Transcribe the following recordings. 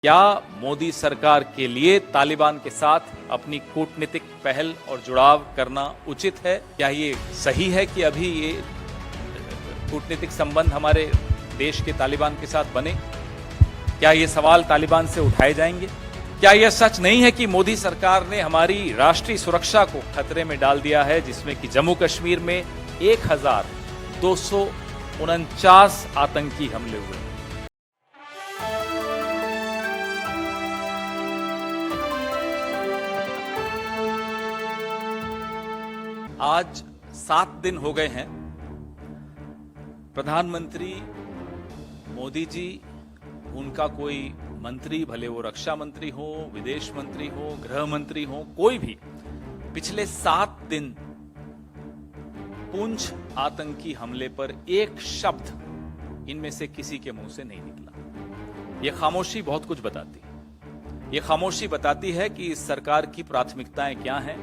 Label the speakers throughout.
Speaker 1: क्या मोदी सरकार के लिए तालिबान के साथ अपनी कूटनीतिक पहल और जुड़ाव करना उचित है? क्या ये सही है कि अभी ये कूटनीतिक संबंध हमारे देश के तालिबान के साथ बने? क्या ये सवाल तालिबान से उठाए जाएंगे? क्या यह सच नहीं है कि मोदी सरकार ने हमारी राष्ट्रीय सुरक्षा को खतरे में डाल दिया है, जिसमें कि जम्मू कश्मीर में 1249 आतंकी हमले हुए? आज 7 दिन हो गए हैं प्रधानमंत्री मोदी जी, उनका कोई मंत्री, भले वो रक्षा मंत्री हो, विदेश मंत्री हो, गृह मंत्री हो, कोई भी, पिछले 7 दिन पुंछ आतंकी हमले पर एक शब्द इनमें से किसी के मुंह से नहीं निकला। यह खामोशी बहुत कुछ बताती है। यह खामोशी बताती है कि इस सरकार की प्राथमिकताएं क्या हैं।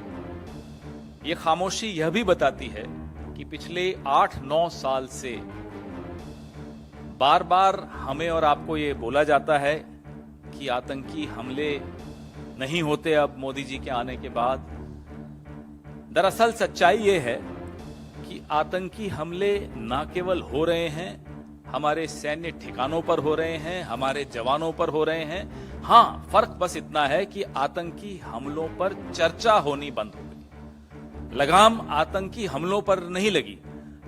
Speaker 1: यह खामोशी यह भी बताती है कि पिछले 8-9 साल से बार बार हमें और आपको ये बोला जाता है कि आतंकी हमले नहीं होते अब मोदी जी के आने के बाद। दरअसल सच्चाई ये है कि आतंकी हमले न केवल हो रहे हैं, हमारे सैन्य ठिकानों पर हो रहे हैं, हमारे जवानों पर हो रहे हैं। हां, फर्क बस इतना है कि आतंकी हमलों पर चर्चा होनी बंद हो गई। लगाम आतंकी हमलों पर नहीं लगी,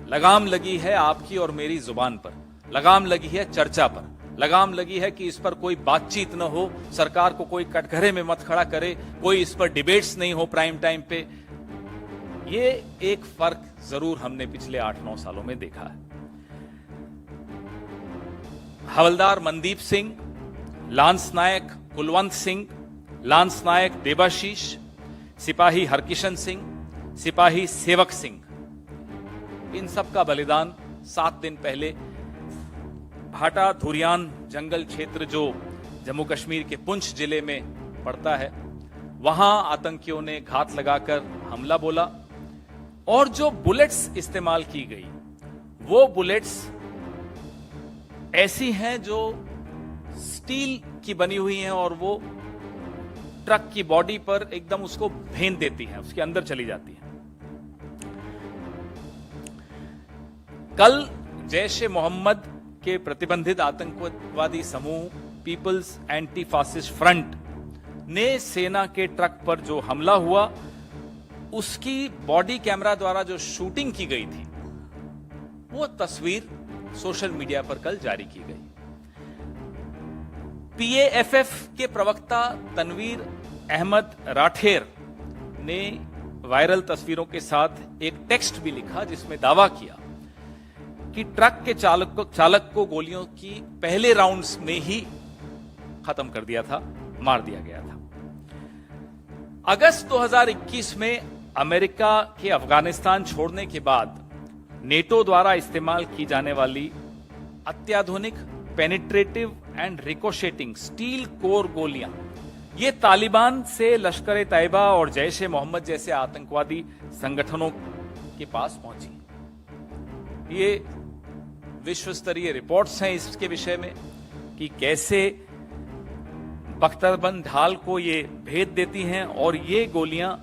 Speaker 1: लगाम लगी है आपकी और मेरी जुबान पर, लगाम लगी है चर्चा पर, लगाम लगी है कि इस पर कोई बातचीत न हो, सरकार को कोई कटघरे में मत खड़ा करे, कोई इस पर डिबेट्स नहीं हो प्राइम टाइम पे। ये एक फर्क जरूर हमने पिछले 8-9 सालों में देखा है। हवलदार मनदीप सिंह, लांस नायक कुलवंत सिंह, लांस नायक देबाशीष, सिपाही हरकिशन सिंह, सिपाही सेवक सिंह, इन सब का बलिदान 7 दिन पहले भाटा धुरियान जंगल क्षेत्र जो जम्मू कश्मीर के पुंछ जिले में पड़ता है, वहां आतंकियों ने घात लगाकर हमला बोला। और जो बुलेट्स इस्तेमाल की गई, वो बुलेट्स ऐसी हैं जो स्टील की बनी हुई हैं और वो ट्रक की बॉडी पर एकदम उसको भेद देती हैं, उसके अंदर चली जाती हैं। कल जैश ए मोहम्मद के प्रतिबंधित आतंकवादी समूह पीपल्स एंटी फासिस्ट फ्रंट ने सेना के ट्रक पर जो हमला हुआ, उसकी बॉडी कैमरा द्वारा जो शूटिंग की गई थी, वो तस्वीर सोशल मीडिया पर कल जारी की गई। पीएएफएफ के प्रवक्ता तनवीर अहमद राठेर ने वायरल तस्वीरों के साथ एक टेक्स्ट भी लिखा, जिसमें दावा किया कि ट्रक के चालक को गोलियों की पहले राउंड्स में ही खत्म कर दिया था, मार दिया गया था। अगस्त 2021 में अमेरिका के अफगानिस्तान छोड़ने के बाद नेटो द्वारा इस्तेमाल की जाने वाली अत्याधुनिक पेनिट्रेटिव एंड रिकोशेटिंग स्टील कोर गोलियां, ये तालिबान से लश्कर तैयबा और जैश ए मोहम्मद जैसे आतंकवादी संगठनों के पास पहुंची। ये विश्व स्तरीय रिपोर्ट्स हैं इसके विषय में कि कैसे बख्तरबंद ढाल को ये भेद देती हैं, और ये गोलियां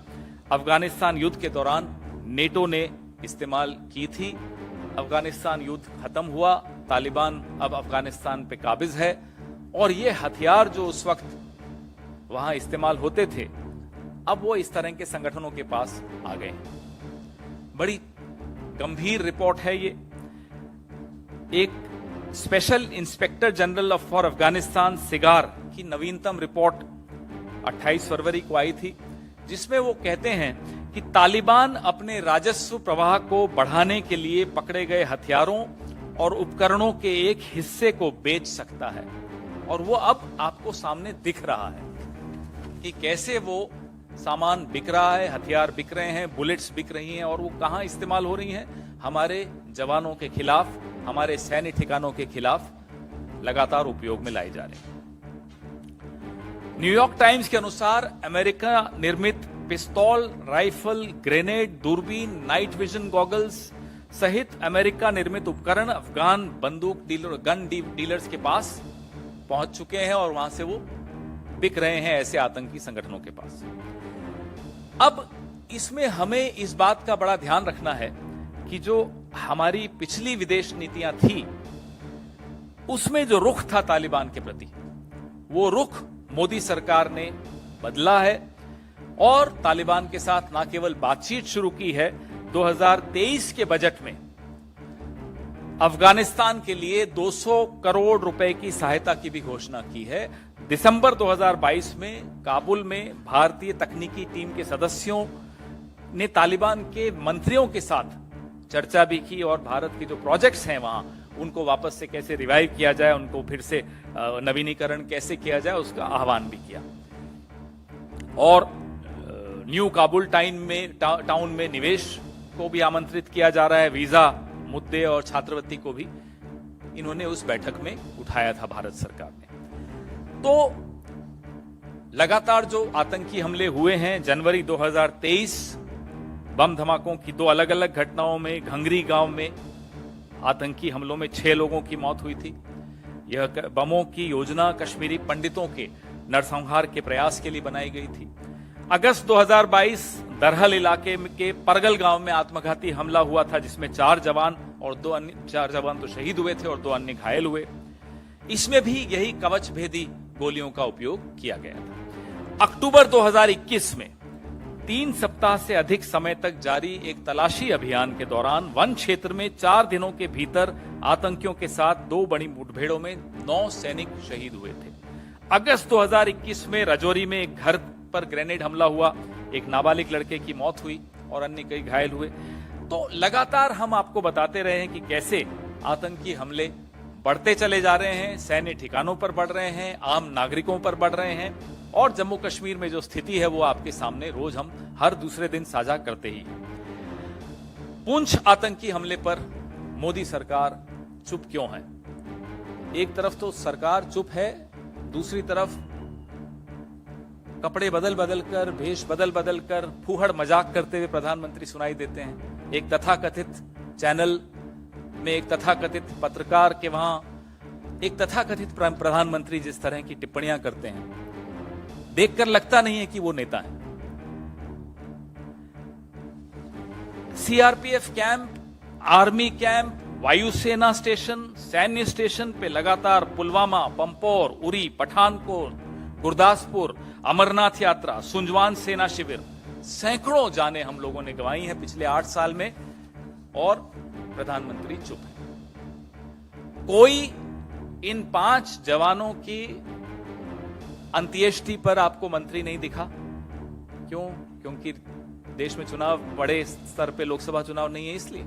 Speaker 1: अफगानिस्तान युद्ध के दौरान नेटो ने इस्तेमाल की थी। अफगानिस्तान युद्ध खत्म हुआ, तालिबान अब अफगानिस्तान पे काबिज है, और ये हथियार जो उस वक्त वहां इस्तेमाल होते थे, अब वो इस तरह के संगठनों के पास आ गए। बड़ी गंभीर रिपोर्ट है ये। एक special inspector general for Afghanistan cigar की नवीनतम रिपोर्ट 28 फरवरी को आई थी, जिसमें वो कहते हैं कि तालिबान अपने राजस्व प्रवाह को बढ़ाने के लिए पकड़े गए हथियारों और उपकरणों के एक हिस्से को बेच सकता है। और वो अब आपको सामने दिख रहा है कि कैसे वो सामान बिक रहा है, हथियार बिक रहे हैं, बुलेट्स बिक रही हैं, और वो कहां इस्तेमाल हो रही हैं? हमारे जवानों के खिलाफ, हमारे सैन्य ठिकानों के खिलाफ लगातार उपयोग में लाई जा रही है। न्यूयॉर्क टाइम्स के अनुसार अमेरिका निर्मित पिस्तौल, राइफल, ग्रेनेड, दूरबीन, नाइट विजन गॉगल्स सहित अमेरिका निर्मित उपकरण अफगान बंदूक डीलर्स के पास पहुंच चुके हैं और वहां से वो बिक रहे हैं ऐसे आतंकी संगठनों के पास। अब इसमें हमें इस बात का बड़ा ध्यान रखना है कि जो हमारी पिछली विदेश नीतियां थी उसमें जो रुख था तालिबान के प्रति, वो रुख मोदी सरकार ने बदला है और तालिबान के साथ न केवल बातचीत शुरू की है, 2023 के बजट में अफगानिस्तान के लिए 200 करोड़ रुपए की सहायता की भी घोषणा की है। दिसंबर 2022 में काबुल में भारतीय तकनीकी टीम के सदस्यों ने तालिबान के मंत्रियों के साथ चर्चा भी की और भारत के जो प्रोजेक्ट्स हैं वहां उनको वापस से कैसे रिवाइव किया जाए, उनको फिर से नवीनीकरण कैसे किया जाए उसका आह्वान भी किया। और न्यू काबुल टाउन में निवेश को भी आमंत्रित किया जा रहा है। वीजा मुद्दे और छात्रवृत्ति को भी इन्होंने उस बैठक में उठाया था भारत सरकार ने। तो लगातार जो आतंकी हमले हुए हैं, जनवरी 2023 बम धमाकों की 2 अलग अलग घटनाओं में घंगरी गांव में आतंकी हमलों में 6 लोगों की मौत हुई थी। यह बमों की योजना कश्मीरी पंडितों के नरसंहार के प्रयास के लिए बनाई गई थी। अगस्त 2022 दरहल इलाके के परगल गांव में आत्मघाती हमला हुआ था जिसमें 4 जवान तो शहीद हुए थे और 2 अन्य घायल हुए। इसमें भी यही कवच भेदी गोलियों का उपयोग किया गया था। अक्टूबर 2021 में 3 सप्ताह से अधिक समय तक जारी एक तलाशी अभियान के दौरान वन क्षेत्र में 4 दिनों के भीतर आतंकियों के साथ 2 बड़ी मुठभेड़ों में 9 सैनिक शहीद हुए थे। अगस्त 2021 में राजौरी में एक घर पर ग्रेनेड हमला हुआ, एक नाबालिग लड़के की मौत हुई और अन्य कई घायल हुए। तो लगातार हम आपको बताते रहे हैं कि कैसे आतंकी हमले बढ़ते चले जा रहे हैं, सैन्य ठिकानों पर बढ़ रहे हैं, आम नागरिकों पर बढ़ रहे हैं और जम्मू कश्मीर में जो स्थिति है वो आपके सामने रोज हम हर दूसरे दिन साझा करते ही हैं। पुंछ आतंकी हमले पर मोदी सरकार चुप क्यों है? एक तरफ तो सरकार चुप है, दूसरी तरफ कपड़े बदल बदल कर, भेष बदल बदल कर फूहड़ मजाक करते हुए प्रधानमंत्री सुनाई देते हैं। एक तथाकथित चैनल में एक तथाकथित पत्रकार के वहां एक तथाकथित प्रधानमंत्री जिस तरह की टिप्पणियां करते हैं, देखकर लगता नहीं है कि वो नेता है। सीआरपीएफ कैंप, आर्मी कैंप, वायुसेना स्टेशन, सैन्य स्टेशन पे लगातार पुलवामा, पंपोर, उरी, पठानकोट, गुरदासपुर, अमरनाथ यात्रा, सुंजवान सेना शिविर, सैकड़ों जानें हम लोगों ने गंवाई हैं पिछले 8 साल में और प्रधानमंत्री चुप है। कोई इन 5 जवानों की अंत्येष्टि पर आपको मंत्री नहीं दिखा। क्यों? क्योंकि देश में चुनाव, बड़े स्तर पे लोकसभा चुनाव नहीं है इसलिए।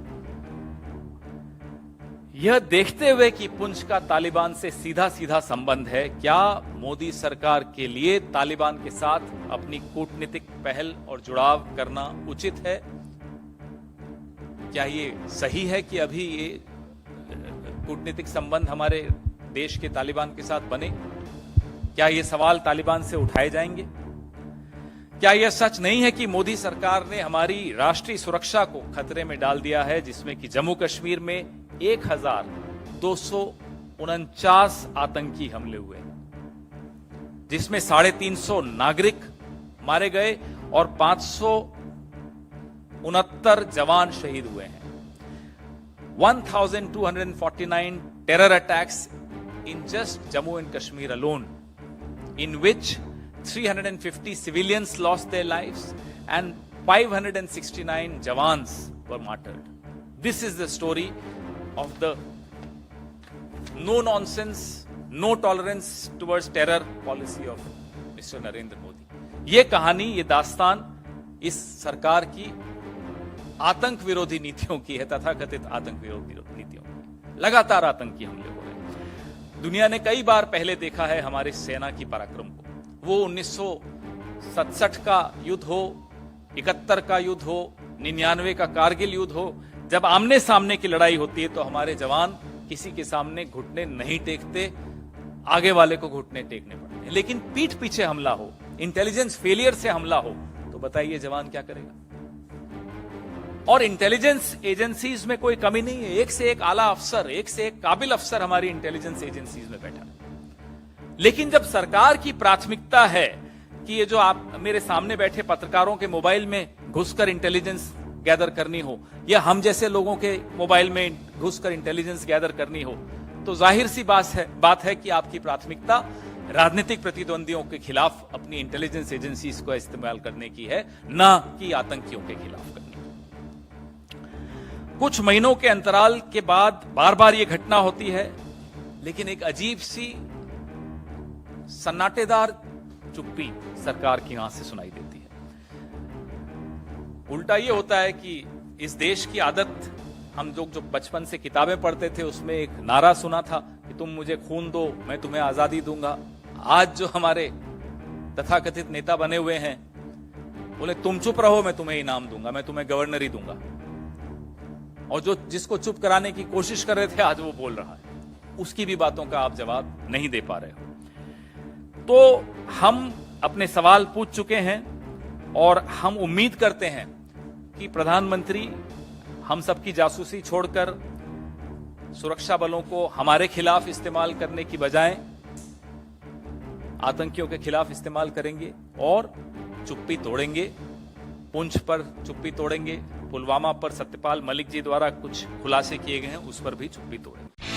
Speaker 1: यह देखते हुए कि पुंछ का तालिबान से सीधा सीधा संबंध है, क्या मोदी सरकार के लिए तालिबान के साथ अपनी कूटनीतिक पहल और जुड़ाव करना उचित है? क्या ये सही है कि अभी ये कूटनीतिक संबंध हमारे देश के तालिबान के साथ बने? क्या ये सवाल तालिबान से उठाए जाएंगे? क्या यह सच नहीं है कि मोदी सरकार ने हमारी राष्ट्रीय सुरक्षा को खतरे में डाल दिया है, जिसमें कि जम्मू कश्मीर में 1249 आतंकी हमले हुए, जिसमें 350 नागरिक मारे गए और 569 जवान शहीद हुए हैं। 1249 terror attacks in just Jammu and Kashmir alone, in which 350 civilians lost their lives and 569 Jawans were martyred. This is the story of the no nonsense, no tolerance towards terror policy of Mr. Narendra Modi. ये कहानी, ये दास्तान इस सरकार की आतंक विरोधी नीतियों की है, तथाकथित आतंक विरोधी नीतियों की। लगातार आतंकी हमले हो रहे हैं। दुनिया ने कई बार पहले देखा है हमारी सेना की पराक्रम को। वो 1967 का युद्ध हो, 71 का युद्ध हो, 99 का कारगिल युद्ध हो, जब आमने सामने की लड़ाई होती है तो हमारे जवान किसी के सामने घुटने नहीं टेकते, आगे वाले को घुटने टेकने पड़ते हैं। लेकिन पीठ पीछे हमला हो, इंटेलिजेंस फेलियर से हमला हो, तो बताइए जवान क्या करेगा? और इंटेलिजेंस एजेंसीज में कोई कमी नहीं है, एक से एक आला अफसर, एक से एक काबिल अफसर हमारी इंटेलिजेंस एजेंसीज में बैठा है। लेकिन जब सरकार की प्राथमिकता है कि ये जो आप मेरे सामने बैठे पत्रकारों के मोबाइल में घुसकर इंटेलिजेंस गैदर करनी हो या हम जैसे लोगों के मोबाइल में घुसकर इंटेलिजेंस गैदर करनी हो, तो जाहिर सी बात है कि आपकी प्राथमिकता राजनीतिक प्रतिद्वंदियों के खिलाफ अपनी इंटेलिजेंस एजेंसीज को इस्तेमाल करने की है, ना कि आतंकियों के खिलाफ करने की। कुछ महीनों के अंतराल के बाद बार बार यह घटना होती है, लेकिन एक अजीब सी सन्नाटेदार चुप्पी सरकार की आंख से सुनाई देती है। उल्टा यह होता है कि इस देश की आदत, हम लोग जो बचपन से किताबें पढ़ते थे उसमें एक नारा सुना था कि तुम मुझे खून दो मैं तुम्हें आजादी दूंगा। आज जो हमारे तथाकथित नेता बने हुए हैं बोले तुम चुप रहो मैं तुम्हें इनाम दूंगा, मैं तुम्हें गवर्नर ही दूंगा। और जो जिसको चुप कराने की कोशिश कर रहे थे आज वो बोल रहा है, उसकी भी बातों का आप जवाब नहीं दे पा रहे हो। तो हम अपने सवाल पूछ चुके हैं और हम उम्मीद करते हैं कि प्रधानमंत्री हम सबकी जासूसी छोड़कर सुरक्षा बलों को हमारे खिलाफ इस्तेमाल करने की बजाय आतंकियों के खिलाफ इस्तेमाल करेंगे और चुप्पी तोड़ेंगे। पुंछ पर चुप्पी तोड़ेंगे, पुलवामा पर सत्यपाल मलिक जी द्वारा कुछ खुलासे किए गए हैं उस पर भी चुप्पी तोड़ेंगे।